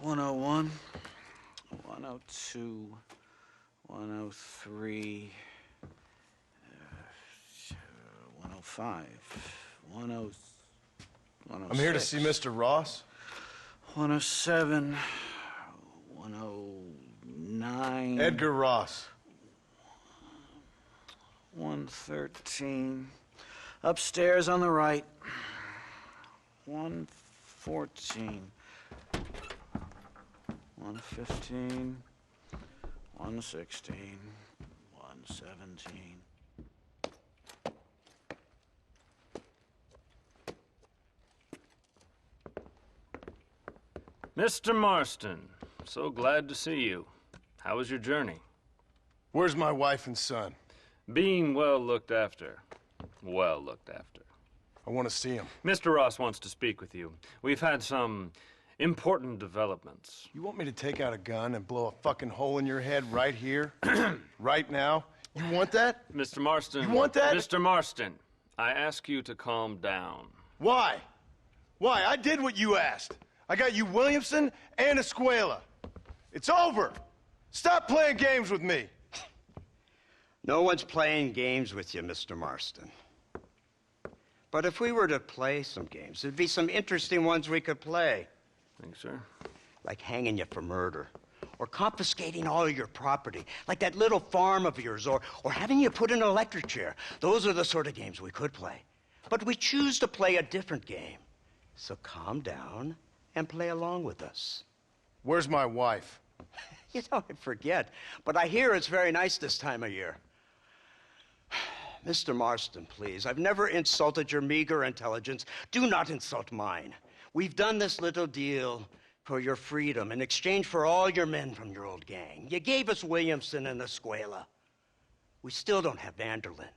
101, 102, 103, 105, 106. I'm here to see Mr. Ross. 107, 109. Edgar Ross. 113. Upstairs on the right. 114. 115. 116. 117. Mr. Marston, so glad to see you. How was your journey? Where's my wife and son? Being well looked after. Well looked after. I want to see him. Mr. Ross wants to speak with you. We've had some important developments. You want me to take out a gun and blow a fucking hole in your head right here? Right now? You want that? Mr. Marston. You want that? Mr. Marston, I ask you to calm down. Why? Why? I did what you asked. I got you Williamson and Escuela. It's over. Stop playing games with me. No one's playing games with you, Mr. Marston. But if we were to play some games, there'd be some interesting ones we could play. Thanks, sir. Like hanging you for murder, or confiscating all of your property, like that little farm of yours, or having you put in an electric chair. Those are the sort of games we could play. But we choose to play a different game. So calm down and play along with us. Where's my wife? You know, I forget, but I hear it's very nice this time of year. Mr. Marston, please, I've never insulted your meager intelligence. Do not insult mine. We've done this little deal for your freedom in exchange for all your men from your old gang. You gave us Williamson and Escuela. We still don't have Vanderlyn,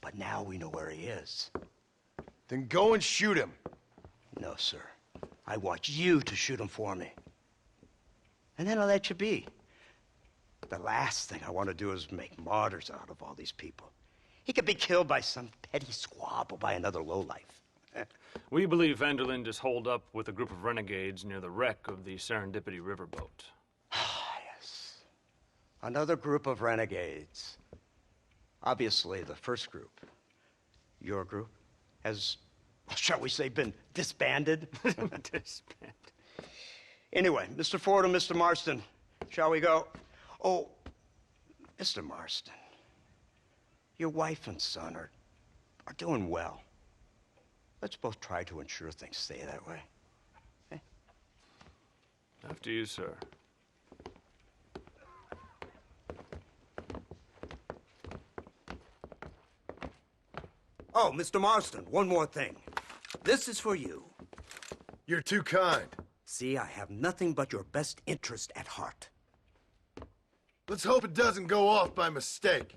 but now we know where he is. Then go and shoot him. No, sir. I want you to shoot him for me. And then I'll let you be. The last thing I want to do is make martyrs out of all these people. He could be killed by some petty squabble by another lowlife. We believe Vanderlyn is holed up with a group of renegades near the wreck of the Serendipity riverboat. Ah, yes. Another group of renegades. Obviously, the first group, your group, has, shall we say, been disbanded? Disbanded. Anyway, Mr. Ford and Mr. Marston, shall we go? Oh, Mr. Marston, your wife and son are doing well. Let's both try to ensure things stay that way. Okay? After you, sir. Oh, Mr. Marston, one more thing. This is for you. You're too kind. See, I have nothing but your best interest at heart. Let's hope it doesn't go off by mistake.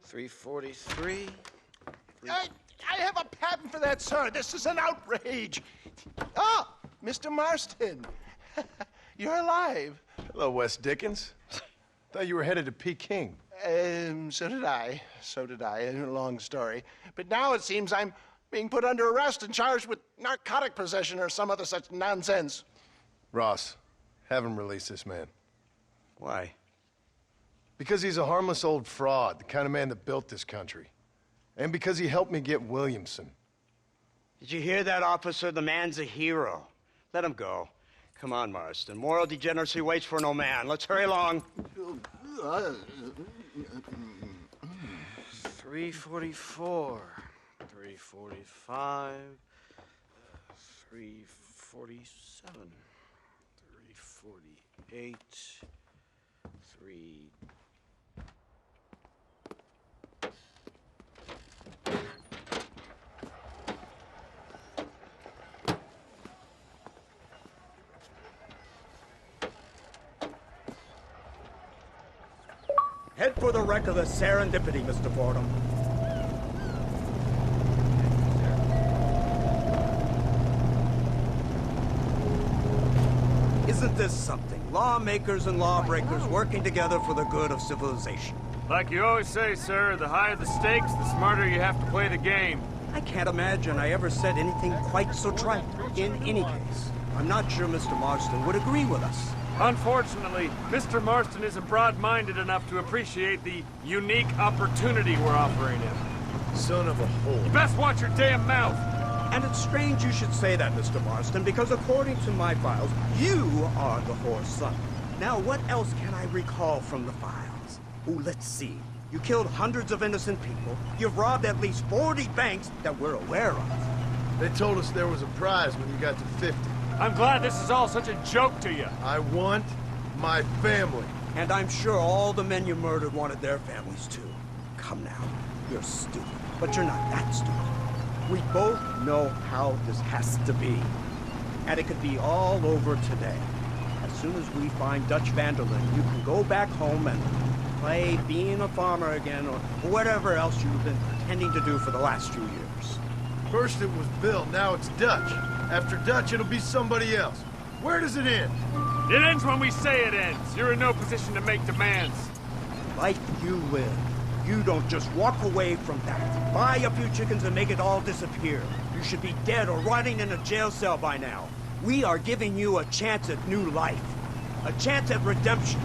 343. I have a patent for that, sir. This is an outrage. Ah, Mr. Marston. You're alive. Hello, Wes Dickens. Thought you were headed to Peking. So did I. So did I. A long story. But now it seems I'm being put under arrest and charged with narcotic possession or some other such nonsense. Ross, have him release this man. Why? Because he's a harmless old fraud, the kind of man that built this country. And because he helped me get Williamson. Did you hear that, officer? The man's a hero. Let him go. Come on, Marston. Moral degeneracy waits for no man. Let's hurry along. 344. 345. 347. 348. 3... Head for the wreck of the Serendipity, Mr. Fordham. Isn't this something? Lawmakers and lawbreakers working together for the good of civilization. Like you always say, sir, the higher the stakes, the smarter you have to play the game. I can't imagine I ever said anything quite so trite. In any case, I'm not sure Mr. Marston would agree with us. Unfortunately, Mr. Marston isn't broad-minded enough to appreciate the unique opportunity we're offering him. Son of a whore. You best watch your damn mouth! And it's strange you should say that, Mr. Marston, because according to my files, you are the whore's son. Now, what else can I recall from the files? Oh, let's see. You killed hundreds of innocent people. You've robbed at least 40 banks that we're aware of. They told us there was a prize when you got to 50. I'm glad this is all such a joke to you. I want my family. And I'm sure all the men you murdered wanted their families too. Come now. You're stupid, but you're not that stupid. We both know how this has to be. And it could be all over today. As soon as we find Dutch Vanderlyn, you can go back home and play being a farmer again, or whatever else you've been pretending to do for the last few years. First it was Bill, now it's Dutch. After Dutch, it'll be somebody else. Where does it end? It ends when we say it ends. You're in no position to make demands. Like you live. You don't just walk away from that. Buy a few chickens and make it all disappear. You should be dead or rotting in a jail cell by now. We are giving you a chance at new life. A chance at redemption.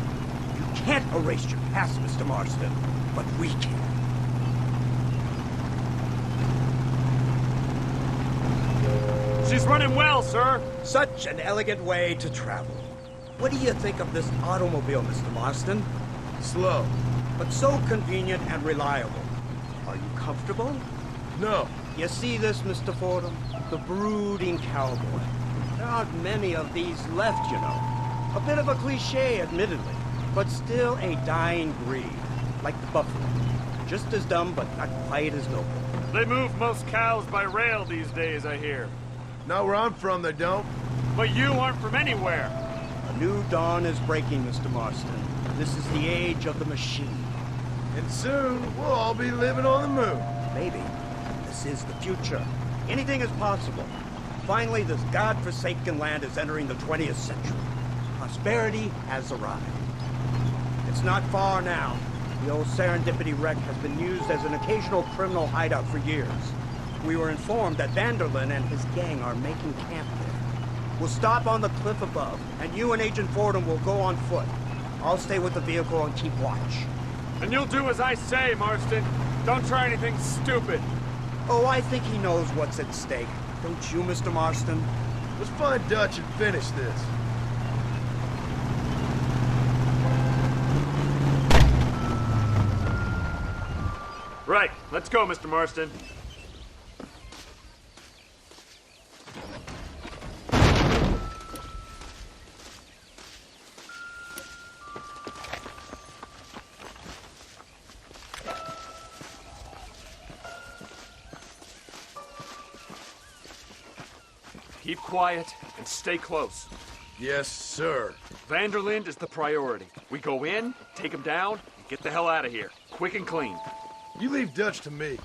You can't erase your past, Mr. Marston, but we can. She's running well, sir. Such an elegant way to travel. What do you think of this automobile, Mr. Marston? Slow. But so convenient and reliable. Are you comfortable? No. You see this, Mr. Fordham? The brooding cowboy. There aren't many of these left, you know. A bit of a cliche, admittedly, but still a dying breed, like the buffalo. Just as dumb, but not quite as noble. They move most cows by rail these days, I hear. Not where I'm from, they don't. But you aren't from anywhere. A new dawn is breaking, Mr. Marston. This is the age of the machine. And soon, we'll all be living on the moon. Maybe. This is the future. Anything is possible. Finally, this godforsaken land is entering the 20th century. Prosperity has arrived. It's not far now. The old Serendipity wreck has been used as an occasional criminal hideout for years. We were informed that Vanderlyn and his gang are making camp there. We'll stop on the cliff above, and you and Agent Fordham will go on foot. I'll stay with the vehicle and keep watch. And you'll do as I say, Marston. Don't try anything stupid. Oh, I think he knows what's at stake. Don't you, Mr. Marston? Let's find Dutch and finish this. Right. Let's go, Mr. Marston. Keep quiet and stay close. Yes, sir. Vanderlyn is the priority. We go in, take him down, and get the hell out of here. Quick and clean. You leave Dutch to me.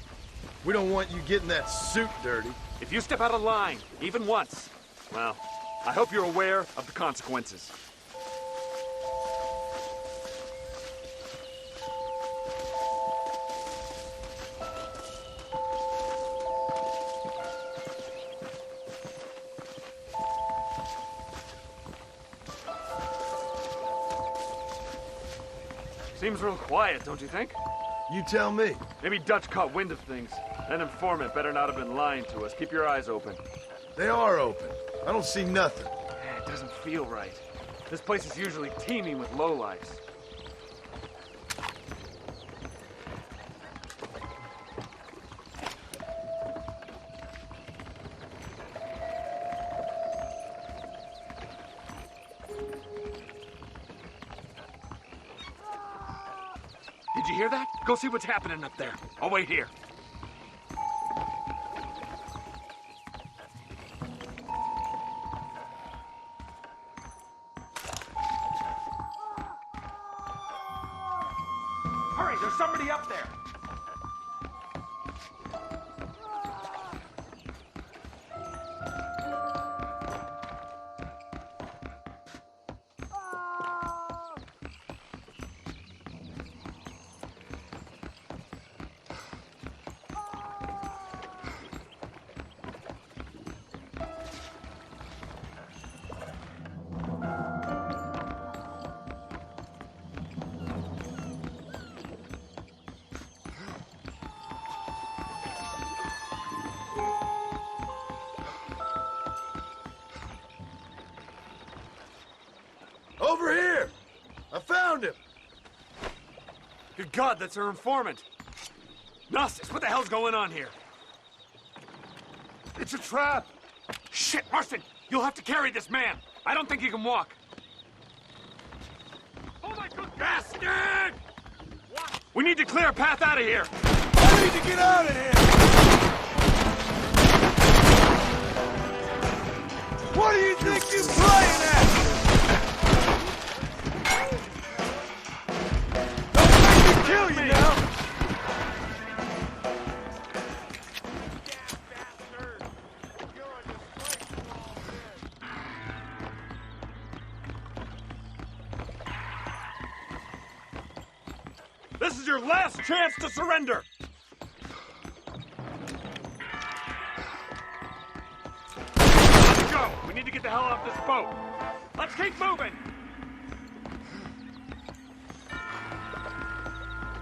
We don't want you getting that suit dirty. If you step out of line, even once, well, I hope you're aware of the consequences. Seems real quiet, don't you think? You tell me. Maybe Dutch caught wind of things. That informant better not have been lying to us. Keep your eyes open. They are open. I don't see nothing. It doesn't feel right. This place is usually teeming with lowlifes. Did you hear that? Go see what's happening up there. I'll wait here. Hurry, there's somebody up there. found him! Good God, that's our informant. Gnostics, what the hell's going on here? It's a trap! Shit, Marston! You'll have to carry this man. I don't think he can walk. Oh my good bastard! What? We need to clear a path out of here. I need to get out of here! What do you think you're playing at? Don't make me kill you now! This is your last chance to surrender! Let's go! We need to get the hell off this boat! Let's keep moving!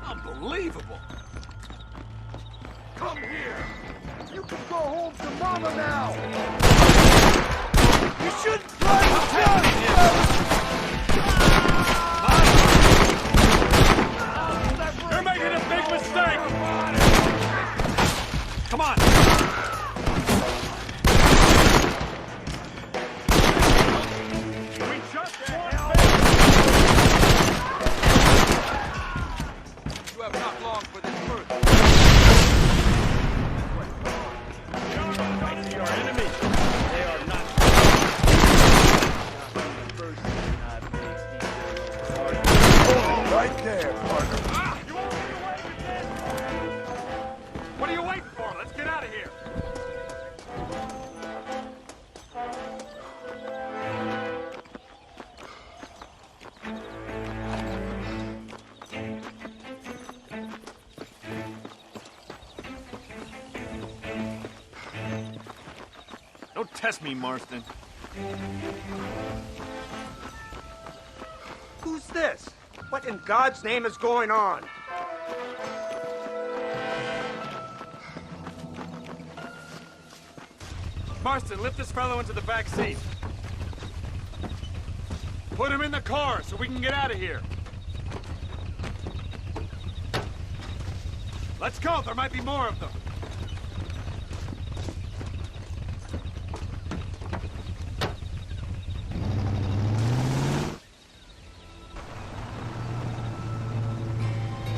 Unbelievable! Come here! You can go home to Mama now! You shouldn't fly with guns! You're making a big mistake! Come on! We just won! You have not long for this birth. Your enemies, they are not. Right there, partner. You won't get away with this! What are you waiting for? Let's get out of here! Don't test me, Marston. Who's this? What in God's name is going on? Marston, lift this fellow into the back seat. Put him in the car so we can get out of here. Let's go, there might be more of them.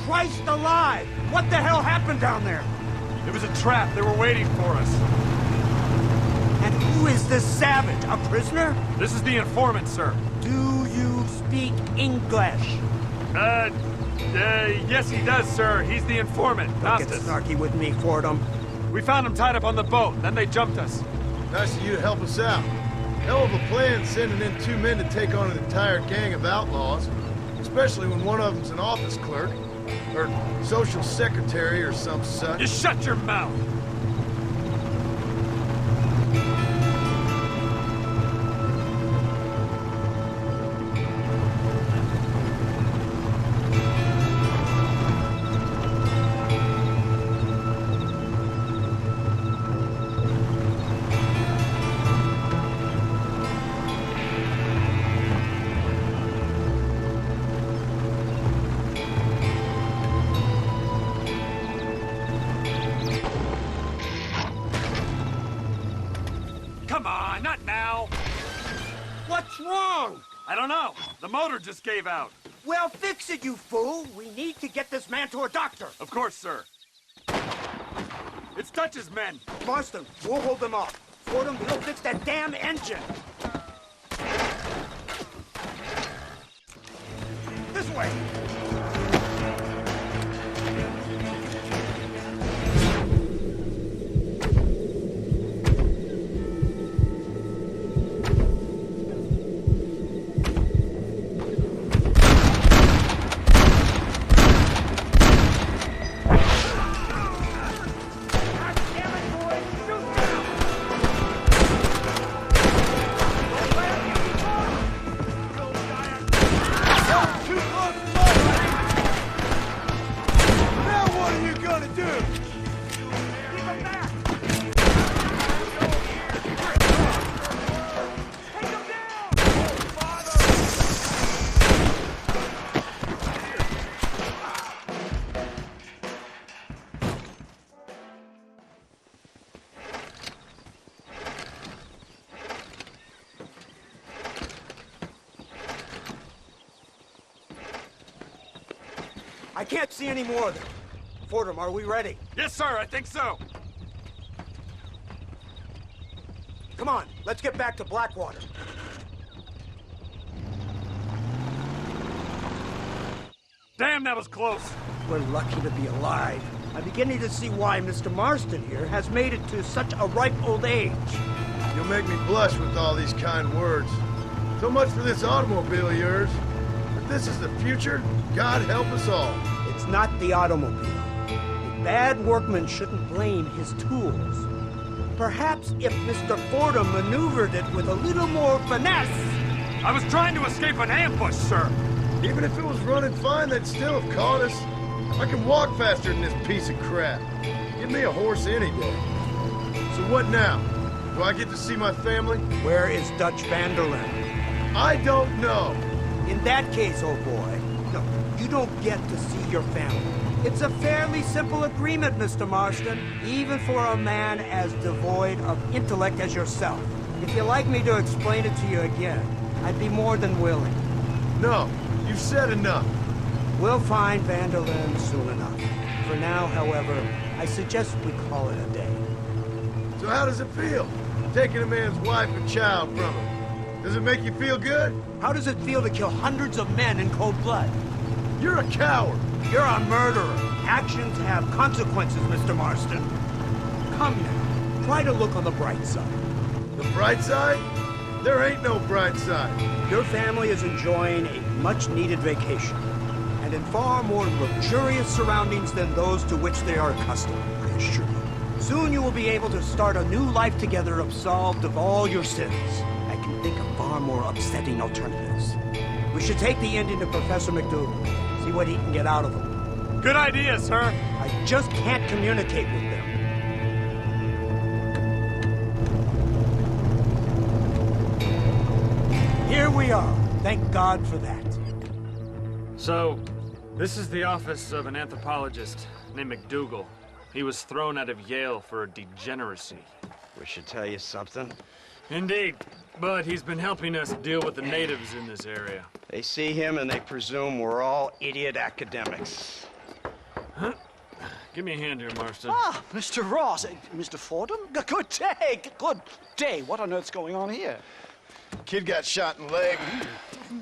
Christ alive! What the hell happened down there? It was a trap, they were waiting for us. And who is this savage? A prisoner? This is the informant, sir. Do you speak English? Yes he does, sir. He's the informant, Don't get Gnostis. snarky with me, Fordham. We found him tied up on the boat, then they jumped us. Nice of you to help us out. Hell of a plan sending in 2 men to take on an entire gang of outlaws, especially when one of them's an office clerk, or social secretary or some such. You shut your mouth! Come on, not now! What's wrong? I don't know. The motor just gave out. Well, fix it, you fool. We need to get this man to a doctor. Of course, sir. It's Dutch's men. Marston, we'll hold them off. Fordham, we'll fix that damn engine. This way. Too close! I can't see any more of them. Fordham, are we ready? Yes, sir, I think so. Come on, let's get back to Blackwater. Damn, that was close. We're lucky to be alive. I'm beginning to see why Mr. Marston here has made it to such a ripe old age. You'll make me blush with all these kind words. So much for this automobile of yours. If this is the future, God help us all. It's not the automobile. A bad workman shouldn't blame his tools. Perhaps if Mr. Fordham maneuvered it with a little more finesse. I was trying to escape an ambush, sir. Even if it was running fine, they'd still have caught us. I can walk faster than this piece of crap. Give me a horse any day. So what now? Do I get to see my family? Where is Dutch Vanderlyn? I don't know. In that case, old boy, no, you don't get to see your family. It's a fairly simple agreement, Mr. Marston, even for a man as devoid of intellect as yourself. If you'd like me to explain it to you again, I'd be more than willing. No, you've said enough. We'll find Vanderlyn soon enough. For now, however, I suggest we call it a day. So how does it feel, taking a man's wife and child from him? Does it make you feel good? How does it feel to kill hundreds of men in cold blood? You're a coward. You're a murderer. Actions have consequences, Mr. Marston. Come now, try to look on the bright side. The bright side? There ain't no bright side. Your family is enjoying a much-needed vacation, and in far more luxurious surroundings than those to which they are accustomed, I assure you. Soon you will be able to start a new life together, absolved of all your sins. I can think of far more upsetting alternatives. We should take the Indian to Professor McDougal, see what he can get out of him. Good idea, sir. I just can't communicate with them. Here we are. Thank God for that. So, this is the office of an anthropologist named McDougal. He was thrown out of Yale for degeneracy. We should tell you something. Indeed, but he's been helping us deal with the natives in this area. They see him and they presume we're all idiot academics. Give me a hand here, Marston. Ah, Mr. Ross. Mr. Fordham? Good day. Good day. What on earth's going on here? Kid got shot in the leg.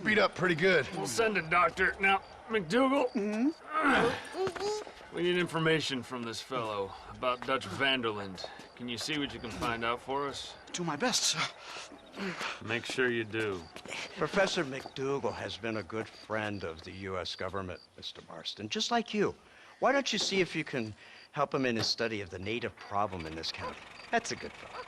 Beat up pretty good. We'll send a doctor. Now, McDougal, we need information from this fellow about Dutch Vanderlyn. Can you see what you can find out for us? Do my best, sir. Make sure you do. Professor McDougal has been a good friend of the U.S. government, Mr. Marston, just like you. Why don't you see if you can help him in his study of the native problem in this county? That's a good fellow.